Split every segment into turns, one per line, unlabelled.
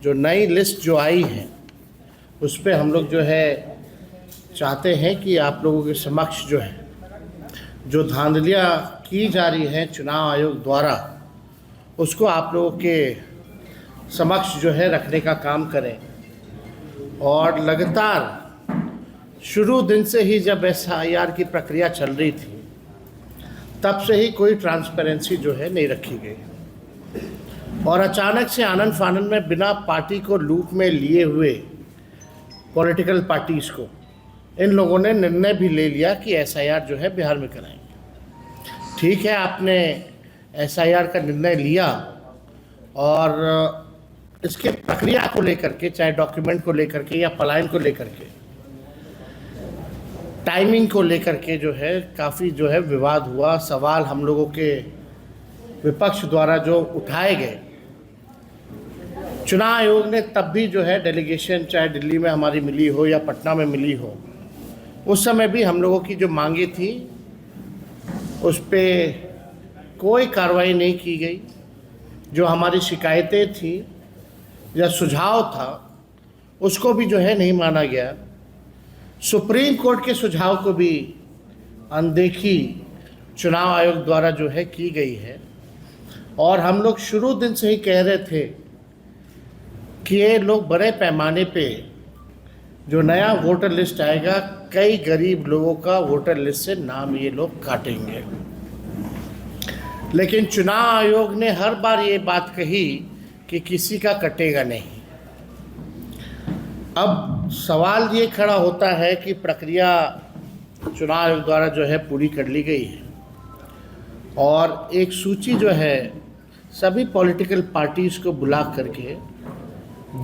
जो नई लिस्ट जो आई है उस पे हम लोग जो है चाहते हैं कि आप लोगों के समक्ष जो है जो धांधलियाँ की जा रही हैं चुनाव आयोग द्वारा उसको आप लोगों के समक्ष जो है रखने का काम करें। और लगातार शुरू दिन से ही जब SIR की प्रक्रिया चल रही थी तब से ही कोई ट्रांसपेरेंसी जो है नहीं रखी गई और अचानक से आनन फानन में बिना पार्टी को लूप में लिए हुए पॉलिटिकल पार्टीज़ को इन लोगों ने निर्णय भी ले लिया कि SIR जो है बिहार में कराएंगे। ठीक है, आपने SIR का निर्णय लिया और इसके प्रक्रिया को लेकर के, चाहे डॉक्यूमेंट को लेकर के या पलायन को लेकर के, टाइमिंग को लेकर के जो है काफ़ी जो है विवाद हुआ। सवाल हम लोगों के विपक्ष द्वारा जो उठाए गए, चुनाव आयोग ने तब भी जो है डेलीगेशन चाहे दिल्ली में हमारी मिली हो या पटना में मिली हो, उस समय भी हम लोगों की जो मांगे थी उस पर कोई कार्रवाई नहीं की गई। जो हमारी शिकायतें थी या सुझाव था उसको भी जो है नहीं माना गया। सुप्रीम कोर्ट के सुझाव को भी अनदेखी चुनाव आयोग द्वारा जो है की गई है। और हम लोग शुरू दिन से ही कह रहे थे कि ये लोग बड़े पैमाने पे जो नया वोटर लिस्ट आएगा, कई गरीब लोगों का वोटर लिस्ट से नाम ये लोग काटेंगे। लेकिन चुनाव आयोग ने हर बार ये बात कही कि किसी का कटेगा नहीं। अब सवाल ये खड़ा होता है कि प्रक्रिया चुनाव आयोग द्वारा जो है पूरी कर ली गई है और एक सूची जो है सभी पॉलिटिकल पार्टीज़ को बुला करके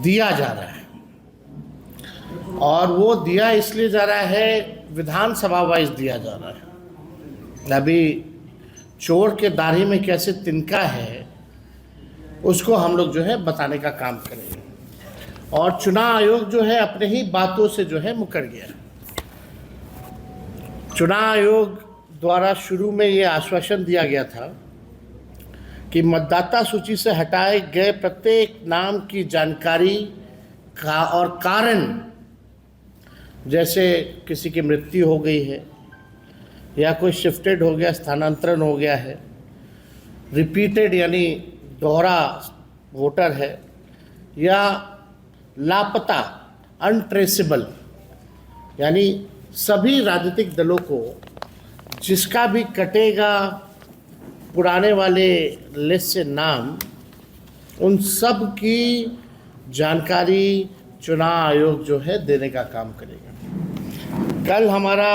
दिया जा रहा है। और वो दिया इसलिए जा रहा है, विधानसभा वाइज दिया जा रहा है। अभी चोर के दाढ़ी में कैसे तिनका है उसको हम लोग जो है बताने का काम करेंगे। और चुनाव आयोग जो है अपने ही बातों से जो है मुकर गया। चुनाव आयोग द्वारा शुरू में ये आश्वासन दिया गया था कि मतदाता सूची से हटाए गए प्रत्येक नाम की जानकारी का और कारण, जैसे किसी की मृत्यु हो गई है या कोई शिफ्टेड हो गया, स्थानांतरण हो गया है, रिपीटेड यानी दोहरा वोटर है, या लापता अनट्रेसेबल यानी सभी राजनीतिक दलों को जिसका भी कटेगा पुराने वाले लिस्ट से नाम, उन सब की जानकारी चुनाव आयोग जो है देने का काम करेगा। कल हमारा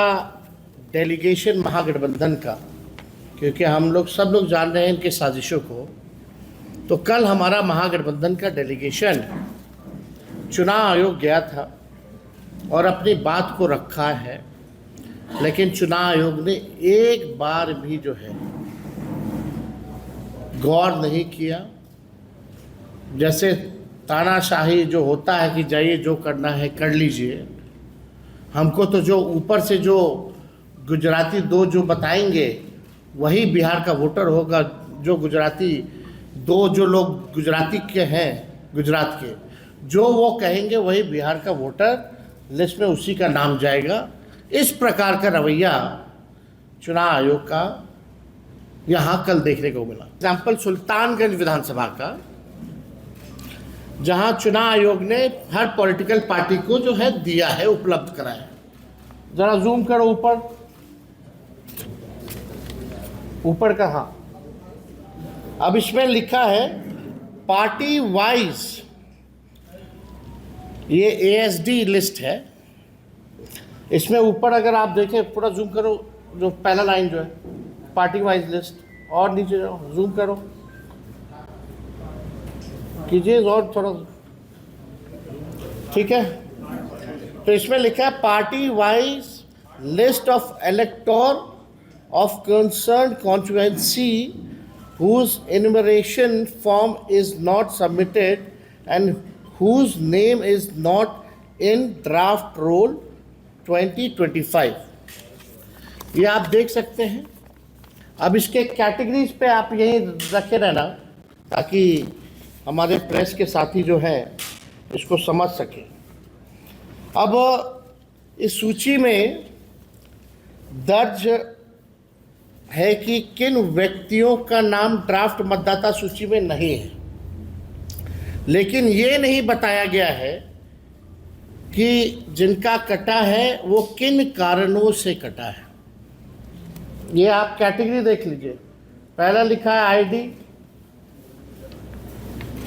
डेलीगेशन महागठबंधन का, क्योंकि हम लोग सब लोग जान रहे हैं इनके साजिशों को, तो कल हमारा महागठबंधन का डेलीगेशन चुनाव आयोग गया था और अपनी बात को रखा है। लेकिन चुनाव आयोग ने एक बार भी जो है गौर नहीं किया। जैसे तानाशाही जो होता है कि जाइए जो करना है कर लीजिए, हमको तो जो ऊपर से जो गुजराती दो जो बताएंगे वही बिहार का वोटर होगा। जो गुजराती दो जो लोग गुजराती के हैं, गुजरात के, जो वो कहेंगे वही बिहार का वोटर लिस्ट में उसी का नाम जाएगा। इस प्रकार का रवैया चुनाव आयोग का यहाँ कल देखने को मिला। एग्जाम्पल सुल्तानगंज विधानसभा का, जहाँ चुनाव आयोग ने हर पॉलिटिकल पार्टी को जो है दिया है, उपलब्ध कराया है। जरा जूम करो ऊपर, ऊपर का, हाँ। अब इसमें लिखा है पार्टी वाइज, ये ASD लिस्ट है। इसमें ऊपर अगर आप देखें, पूरा जूम करो, जो पहला लाइन जो है पार्टी वाइज लिस्ट, और नीचे जाओ, जूम करो, कीजिए और थोड़ा, ठीक है। तो इसमें लिखा है party wise list of elector of concerned constituency whose enumeration form is not submitted and whose name is not in draft roll 2025। ये आप देख सकते हैं। अब इसके कैटेगरीज पे आप यहीं रखे रहना ताकि हमारे प्रेस के साथी जो हैं इसको समझ सकें। अब इस सूची में दर्ज है कि किन व्यक्तियों का नाम ड्राफ्ट मतदाता सूची में नहीं है, लेकिन ये नहीं बताया गया है कि जिनका कटा है वो किन कारणों से कटा है। ये आप कैटेगरी देख लीजिए। पहला लिखा है आईडी,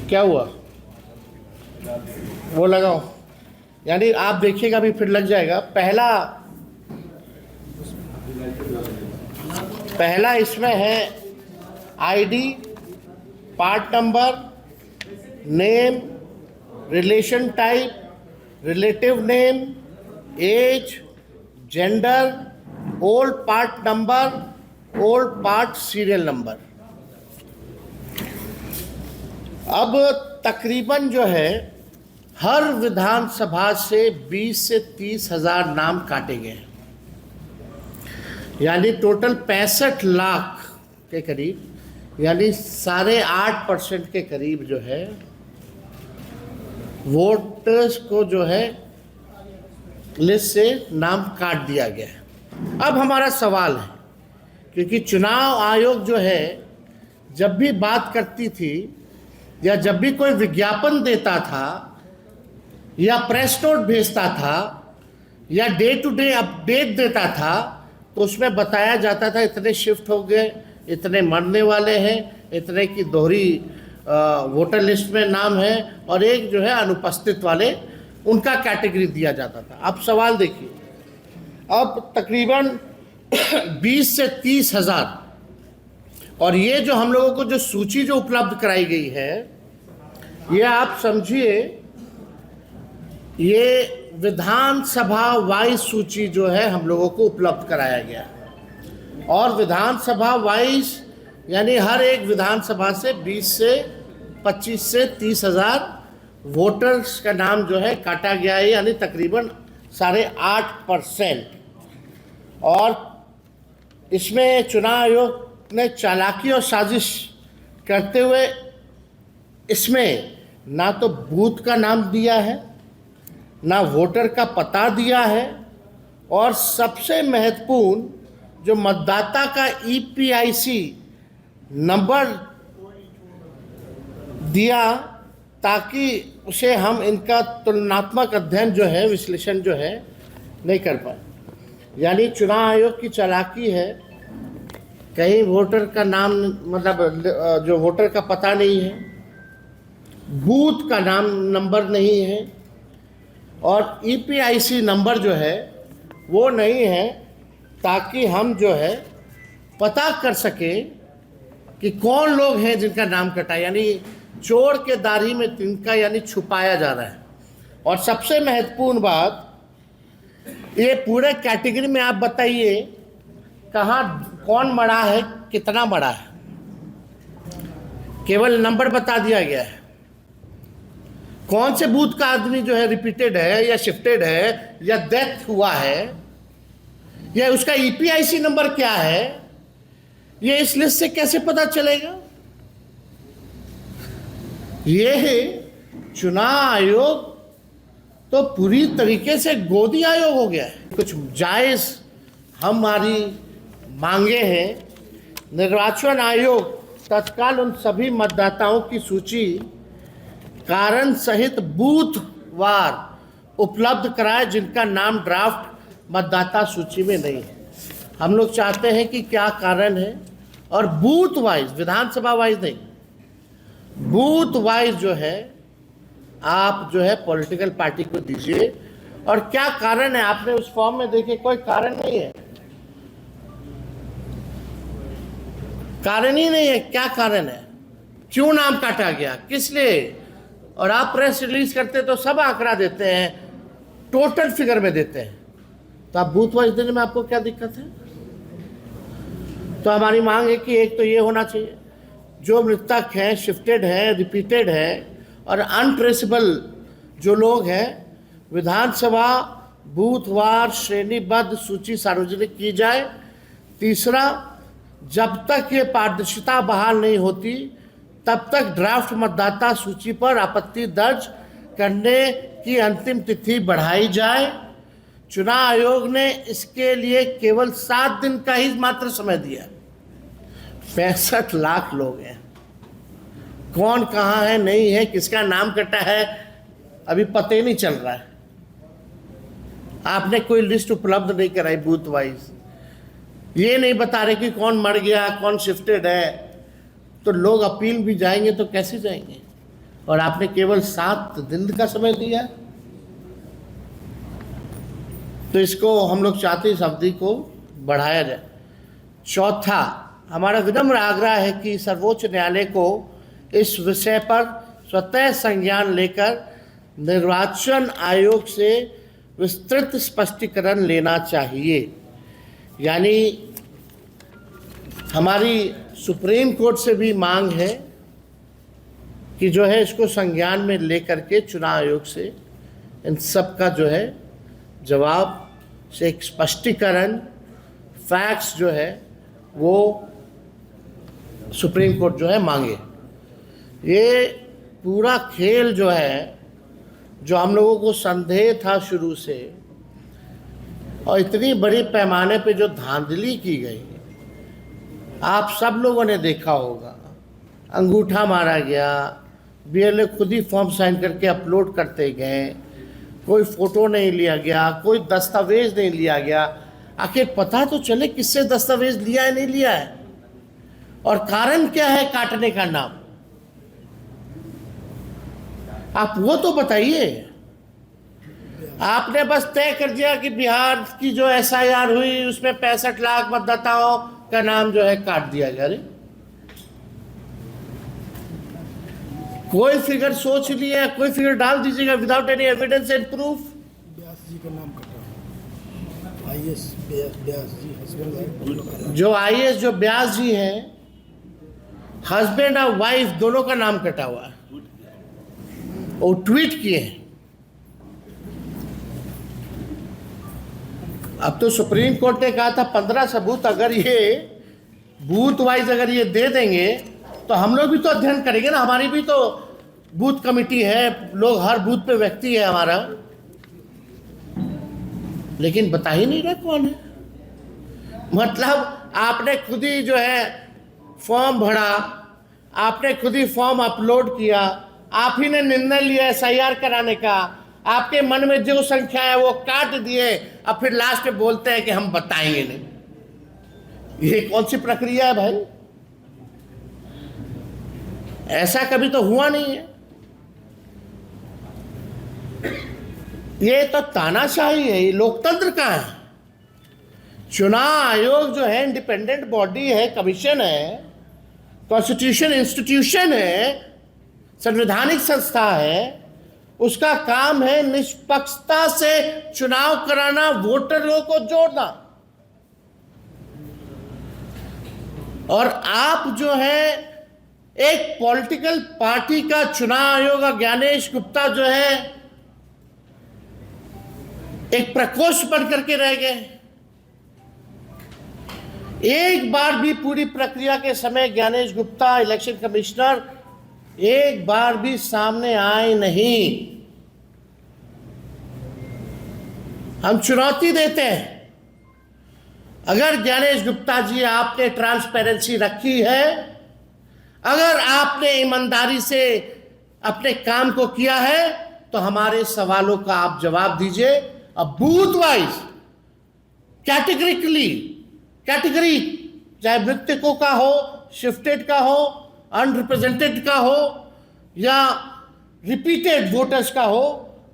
क्या हुआ वो लगाओ, यानी आप देखिएगा अभी फिर लग जाएगा। पहला इसमें है ID, part number, name, relation type, relative name, age, gender, old part number, old part serial number. अब तकरीबन जो है हर विधानसभा से 20 से 30 हज़ार नाम काटे गए, यानी टोटल 65 लाख के करीब, यानी 8.5% के करीब जो है वोटर्स को जो है लिस्ट से नाम काट दिया गया है। अब हमारा सवाल है, क्योंकि चुनाव आयोग जो है जब भी बात करती थी या जब भी कोई विज्ञापन देता था या प्रेस नोट भेजता था या डे टू डे अपडेट देता था, तो उसमें बताया जाता था इतने शिफ्ट हो गए, इतने मरने वाले हैं, इतने की दोहरी वोटर लिस्ट में नाम है, और एक जो है अनुपस्थित वाले, उनका कैटेगरी दिया जाता था। अब सवाल देखिए, अब तकरीबन 20 से 30 हज़ार, और ये जो हम लोगों को जो सूची जो उपलब्ध कराई गई है, ये आप समझिए ये विधानसभा वाइज सूची जो है हम लोगों को उपलब्ध कराया गया, और विधानसभा वाइज यानी हर एक विधानसभा से 20 से 25 से 30 हज़ार वोटर्स का नाम जो है काटा गया है, यानी तकरीबन 8.5%। और इसमें चुनाव आयोग ने चालाकी और साजिश करते हुए इसमें ना तो बूथ का नाम दिया है, ना वोटर का पता दिया है, और सबसे महत्वपूर्ण जो मतदाता का ईपीआईसी नंबर दिया, ताकि उसे हम इनका तुलनात्मक अध्ययन जो है, विश्लेषण जो है नहीं कर पाए। यानी चुनाव आयोग की चालाकी है, कहीं वोटर का नाम मतलब जो वोटर का पता नहीं है, बूथ का नाम नंबर नहीं है, और ईपीआईसी नंबर जो है वो नहीं है, ताकि हम जो है पता कर सकें कि कौन लोग हैं जिनका नाम कटा, यानी चोर के दाढ़ी में तिनका, यानी छुपाया जा रहा है। और सबसे महत्वपूर्ण बात, ये पूरे कैटेगरी में आप बताइए कहाँ कौन मरा है, कितना मरा है, केवल नंबर बता दिया गया है। कौन से बूथ का आदमी जो है रिपीटेड है या शिफ्टेड है या डेथ हुआ है, या उसका ईपीआईसी नंबर क्या है, ये इस लिस्ट से कैसे पता चलेगा? ये चुनाव आयोग तो पूरी तरीके से गोदी आयोग हो गया है। कुछ जायज़ हमारी मांगे हैं, निर्वाचन आयोग तत्काल उन सभी मतदाताओं की सूची कारण सहित बूथ वार उपलब्ध कराए जिनका नाम ड्राफ्ट मतदाता सूची में नहीं है। हम लोग चाहते हैं कि क्या कारण है, और बूथ वाइज, विधानसभा वाइज नहीं, बूथ वाइज जो है आप जो है पॉलिटिकल पार्टी को दीजिए। और क्या कारण है, आपने उस फॉर्म में देखिए कोई कारण नहीं है, कारण ही नहीं है। क्या कारण है, क्यों नाम काटा गया, किस लिए? और आप प्रेस रिलीज करते तो सब आंकड़ा देते हैं, टोटल फिगर में देते हैं, तो आप बूथ वाइज देने में आपको क्या दिक्कत है? तो हमारी मांग है कि एक तो ये होना चाहिए, जो मृतक हैं, शिफ्टेड हैं, रिपीटेड हैं और अनट्रेसेबल जो लोग हैं, विधानसभा बूथवार श्रेणीबद्ध सूची सार्वजनिक की जाए। तीसरा, जब तक ये पारदर्शिता बहाल नहीं होती तब तक ड्राफ्ट मतदाता सूची पर आपत्ति दर्ज करने की अंतिम तिथि बढ़ाई जाए। चुनाव आयोग ने इसके लिए केवल 7 दिन का ही मात्र समय दिया। 65 लाख लोग हैं, कौन कहाँ है, नहीं है, किसका नाम कटा है, अभी पता ही नहीं चल रहा है। आपने कोई लिस्ट उपलब्ध नहीं कराई बूथ वाइज, ये नहीं बता रहे कि कौन मर गया, कौन शिफ्टेड है, तो लोग अपील भी जाएंगे तो कैसे जाएंगे? और आपने केवल 7 दिन का समय दिया। तो इसको हम लोग चाहते इस अवधि को बढ़ाया जाए। चौथा, हमारा विनम्र आग्रह है कि सर्वोच्च न्यायालय को इस विषय पर स्वतः संज्ञान लेकर निर्वाचन आयोग से विस्तृत स्पष्टीकरण लेना चाहिए। यानी हमारी सुप्रीम कोर्ट से भी मांग है कि जो है इसको संज्ञान में लेकर के चुनाव आयोग से इन सब का जो है जवाब से एक स्पष्टीकरण, फैक्ट्स जो है वो सुप्रीम कोर्ट जो है मांगे। ये पूरा खेल जो है, जो हम लोगों को संदेह था शुरू से, और इतनी बड़ी पैमाने पे जो धांधली की गई, आप सब लोगों ने देखा होगा। अंगूठा मारा गया, बीएलओ खुद ही फॉर्म साइन करके अपलोड करते गए, कोई फोटो नहीं लिया गया, कोई दस्तावेज नहीं लिया गया। आखिर पता तो चले किससे दस्तावेज लिया है, नहीं लिया है, और कारण क्या है काटने का नाम, आप वो तो बताइए। आपने बस तय कर दिया कि बिहार की जो एसआईआर हुई उसमें 65 लाख मतदाताओं का नाम जो है काट दिया गया। अरे कोई फिगर सोच लिया, कोई फिगर डाल दीजिएगा without any evidence and proof.
Vyas ji का नाम कटा, आईएएस व्यास जी हस्बैंड,
जो आईएएस जो व्यास जी हैं, हस्बैंड और वाइफ दोनों का नाम कटा हुआ है, वो ट्वीट किए हैं। अब तो सुप्रीम कोर्ट ने कहा था 15 सबूत अगर ये बूथ वाइज अगर ये दे देंगे तो हम लोग भी तो अध्ययन करेंगे ना, हमारी भी तो बूथ कमेटी है, लोग हर बूथ पे व्यक्ति है हमारा, लेकिन बता ही नहीं रहा कौन है। मतलब आपने खुद ही जो है फॉर्म भरा, आपने खुद ही फॉर्म अपलोड किया, आप ही ने निर्णय लिया एसआईआर कराने का, आपके मन में जो संख्या है वो काट दिए, अब फिर लास्ट में बोलते हैं कि हम बताएंगे नहीं। ये कौन सी प्रक्रिया है भाई? ऐसा कभी तो हुआ नहीं है। ये तो तानाशाही है, ये लोकतंत्र का है। चुनाव आयोग जो है इंडिपेंडेंट बॉडी है, कमीशन है, कॉन्स्टिट्यूशन इंस्टीट्यूशन है, संवैधानिक संस्था है, उसका काम है निष्पक्षता से चुनाव कराना, वोटरों को जोड़ना। और आप जो है एक पॉलिटिकल पार्टी का चुनाव आयोग, ज्ञानेश गुप्ता जो है एक प्रकोष्ठ बन करके रह गए। एक बार भी पूरी प्रक्रिया के समय ज्ञानेश गुप्ता इलेक्शन कमिश्नर एक बार भी सामने आए नहीं। हम चुनौती देते हैं, अगर ज्ञानेश गुप्ता जी आपने ट्रांसपेरेंसी रखी है, अगर आपने ईमानदारी से अपने काम को किया है, तो हमारे सवालों का आप जवाब दीजिए। अब बूथ वाइज कैटेगरी, चाहे मृतकों का हो, शिफ्टेड का हो, अनरिप्रेजेंटेड का हो, या रिपीटेड वोटर्स का हो,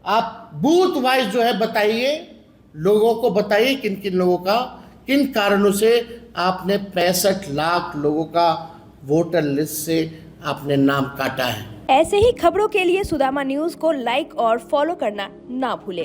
आप बूथ वाइज जो है बताइए, लोगों को बताइए किन किन लोगों का, किन कारणों से आपने 65 लाख लोगों का वोटर लिस्ट से आपने नाम काटा है।
ऐसे ही खबरों के लिए सुदामा न्यूज को लाइक और फॉलो करना ना भूलें।